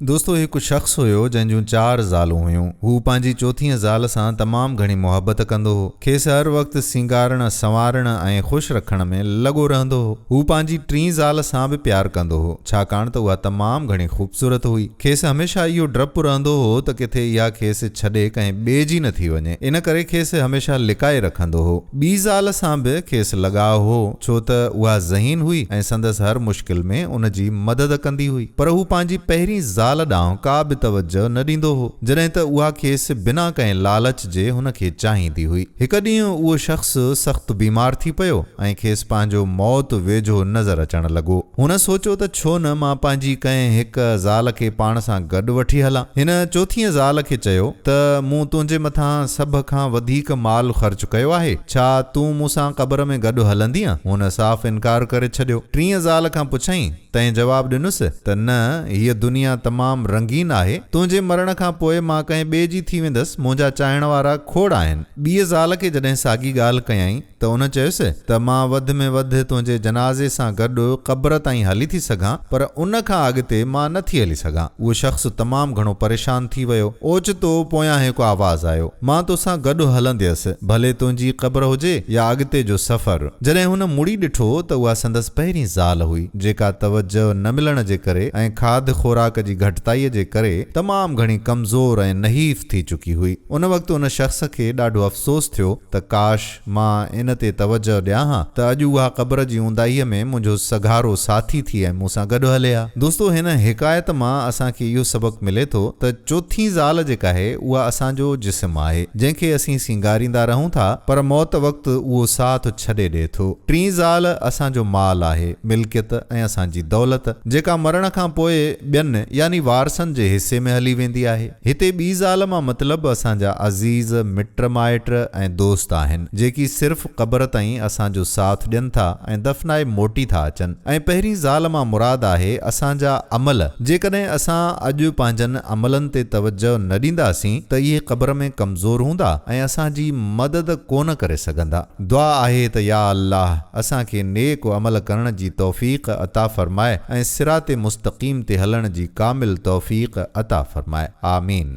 दोस्तों हिकु शख़्स हुयो जंहिंजूं 4 ज़ालूं हुयूं। हू पंहिंजी चोथीं ज़ाल सां तमामु घणी मुहबत कंदो हो। खेसि हर वक़्तु सिंगारण संवारण ऐं ख़ुशि रखण में लॻो रहंदो हो। हू पंहिंजी टीं ज़ाल सां बि प्यारु कंदो हो, छाकाणि त उहा तमामु घणी ख़ूबसूरत हुई। खेसि हमेशह इहो डपु रहंदो हो त किथे इहा खेसि छॾे कंहिं ॿिए जी न थी वञे। इन करे खेसि हमेशह लिकाए रखंदो हो। ॿी ज़ाल सां बि खेसि लॻाउ हो, छो त उहा ज़हीन हुई ऐं संदसि हर मुश्किल में उन जी मदद कंदी हुई। पर हू पंहिंजी पहिरीं ज़ाल ॾांहुं का बि तवजो न ॾींदो हो, जॾहिं त उहा खेसि बिना कंहिं लालच जे हुन खे चाहींदी हुई। हिकु ॾींहुं उहो शख़्स सख़्तु बीमार थी पियो ऐं खेसि पंहिंजो मौत वेझो नज़र अचण लॻो। हुन सोचियो त छो न मां पंहिंजी कंहिं हिकु ज़ाल खे पाण सां गॾु वठी हलां। हिन चोथीं ज़ाल खे चयो त मूं तुंहिंजे मथां सभ खां वधीक माल ख़र्च कयो आहे, छा तूं मूंसां क़ब्र में गॾु हलंदीअ? हुन साफ़ इनकार करे छॾियो। टीं ज़ाल खां पुछईं, तंहिं जवाबु ॾिनुसि त न, हीअ दुनिया तमामु रंगीन आहे। तुंहिंजे मरण खां पोइ मां कंहिं ॿिए जी थी वेंदसि। मुंहिंजा चाहण वारा खोड़ आहिनि। ॿीअ ज़ाल खे जॾहिं साॻी ॻाल्हि कयईं त उन चयुसि त मां वधि में वधि तुंहिंजे जनाज़े सां गॾु क़ब्र ताईं हली थी सघां, पर उन खां अॻिते मां नथी हली सघां। उहो शख़्स तमामु घणो परेशान थी वियो। ओचितो पोयां हिकु आवाज़ आयो, मां तोसां गॾु हलंदसि, भले तुंहिंजी क़ब्र हुजे या अॻिते जो सफ़र। जॾहिं हुन मुड़ी ॾिठो त उहा संदसि पहिरीं ज़ाल हुई, जेका तवजो न मिलण जे करे ऐं खाध खोराक जी घटिताईअ जे करे तमामु घणी कमज़ोर ऐं नहीफ़ थी चुकी हुई। उन वक़्तु उन शख़्स खे ॾाढो अफ़सोस थियो त काश मां इन ते तवजो ॾियां हा त अॼु उहा क़ब्र जी ऊंदाहीअ में मुंहिंजो सघारो साथी थी ऐं मूंसां गॾु हले हा। दोस्तो, हिन हिकायत मां असांखे इहो सबक़ु मिले थो त चोथीं ज़ाल जेका आहे उहा असांजो जिस्म आहे, जंहिंखे असीं सिंगारींदा रहूं था, पर मौत वक़्तु उहो साथ छॾे ॾिए थो। टीं ज़ाल असांजो माल आहे, मिल्कियत ऐं असांजी दौलत, जेका मरण खां पोइ ॿियनि यानी वारसनि जे हिसे में हली वेंदी आहे। हिते ॿी ज़ाल मां मतिलबु असांजा अज़ीज़ मिट माइट ऐं दोस्त आहिनि, जेकी सिर्फ़ क़ब्र ताईं असांजो साथ ॾियनि था ऐं दफ़नाए मोटी था अचनि। ऐं पहिरीं ज़ाल मां मुराद आहे असांजा अमल। जेकॾहिं असां अॼु पंहिंजनि अमलनि ते तवजो न ॾींदासीं त इहे क़ब्र में कमज़ोर हूंदा ऐं असांजी मदद कोन करे सघंदा। दुआ आहे त या अल्लाह असांखे नेक अमल करण जी तौफ़ीक़ अता फ़रमाए ऐं सिराते मुस्तक़ीम ते हलण जी कामिल तौफ़ीक़ अता फ़रमाए। आमीन।